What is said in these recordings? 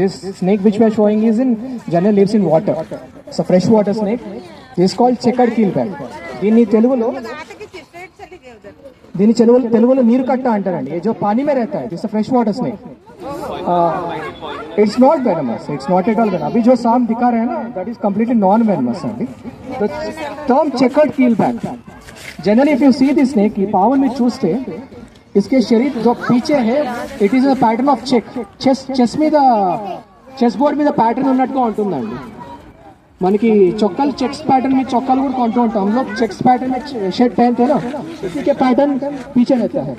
This snake which we are showing is in generally lives in water. It's a freshwater snake. This is called checkered keelback. దీన్ని తెలుగులో నీరు కట్ట అంటారండి. ये जो पानी में रहता है, this is a freshwater snake. It's not venomous. It's not at all venomous. अभी जो सांप दिखा रहे हैं ना, that is completely non-venomous अंडी. The term checkered keelback. Generally, if you see this snake, ఈ పావుని మీరు చూస్తే इसके शरीर जो पीछे है it is pattern of chess మీద చెస్ బోర్డ్ మీద पैटर्न ఉన్నట్టుగా ఉంటుందండి. మనకి చొక్కాలు చెక్స్ पैटर्न में చొక్కాలు కూడా కొంటూ ఉంటాం. हम लोग చెక్స్ पैटर्न में शर्ट पहनते हैं ना, इसी के पैटर्न पीछे रहता है.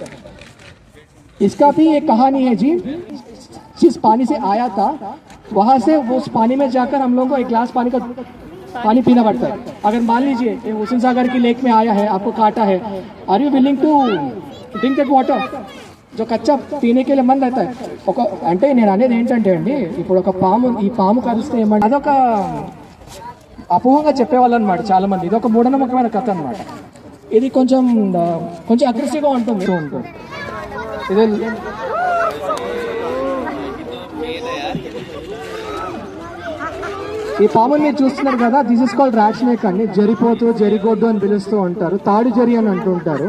इसका भी एक कहानी है जी. जिस पानी से आया था वहां से वो उस पानी में जाकर हम लोगों को एक गिलास पानी का पानी पीना पड़ता है. अगर मान लीजिए हुसैन सागर की लेक में आया है, आपको काटा है, are you willing to drink that water? जो కచ్చా పీనే के लिए मन रहता है. అంటే నేను అనేది ఏంటంటే అండి, ఇప్పుడు ఒక ఈ పాము కరిస్తే ఏమంటే అదొక అపోహంగా చెప్పేవాళ్ళు అనమాట చాలా మంది. ఇది ఒక మూఢనమ్మకమైన కథ అనమాట. ఇది కొంచెం అగ్రెసివ్గా ఉంటుంది. ఇది ఈ పాముని మీరు చూస్తున్నారు కదా, this is called rat snake అండి. జరిపోతు జరిగొడ్డు అని పిలుస్తూ ఉంటారు, తాడు జరి అని అంటూ ఉంటారు.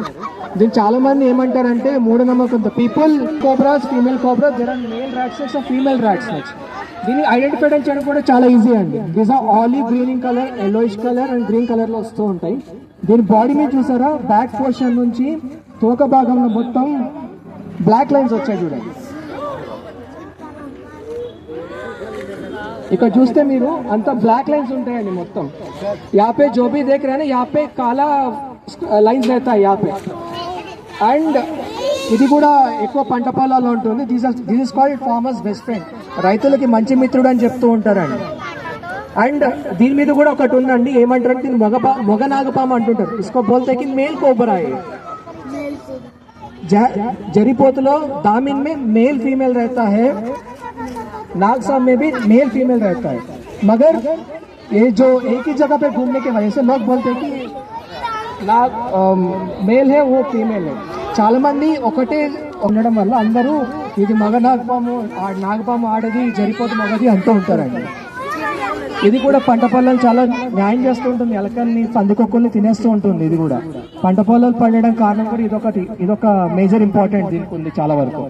దీన్ని చాలా మంది ఏమంటారంటే మూఢనమ్మకం. People cobras, female cobras, there are male rat snakes and female rat snakes. దీన్ని ఐడెంటిఫై చేయడం కూడా చాలా ఈజీ అండి. These are olive green colour, yellowish colour and green colour లో వస్తూ ఉంటాయి. దీని బాడీ మీద చూసారా, బ్యాక్ పోర్షన్ నుంచి తోక భాగంలో మొత్తం బ్లాక్ లైన్స్ వచ్చాయి చూడండి. ఇక్కడ చూస్తే మీరు అంత బ్లాక్ లైన్స్ ఉంటాయండి మొత్తం. यहाँ पे जो भी देख रहे हैं ना, यहाँ पे काला लाइन्स रहता है यहाँ पे. అండ్ ఇది కూడా ఎక్కువ పంట పొలాల్లో ఉంటుంది. This is called farmers best friend. రైతులకి మంచి మిత్రుడు అని చెప్తూ ఉంటారండి. అండ్ దీని మీద కూడా ఒకటి ఉందండి, ఏమంటారంటే దీన్ని మొగ నాగపాము అంటుంటారు. ఇసుకో బోల్తే కి మేల్ కోబ్రా. జరిపోతులో दामिन में मेल फीमेल रहता है, नाग सांप में भी मेल फीमेल रहता है. मगर ये जो एक ही जगह पे घूमने की वजह से लोग बोलते हैं कि नाग मेल है वो फीमेल है. చాలా మంది ఒకటే ఉండడం వల్ల అందరూ ఇది మగ నాగపాము ఆడది, జరిపోతు మగది అంటూ ఉంటారండి. ఇది కూడా పంట పొలాలు చాలా న్యాయం చేస్తూ ఉంటుంది. ఎలకల్ని, పందికొక్కుల్ని తినేస్తూ ఉంటుంది. ఇది కూడా పంట పొలాలు పండడం కారణం కూడా ఇదొక మేజర్ ఇంపార్టెంట్ దీనికి ఉంది చాలా వరకు.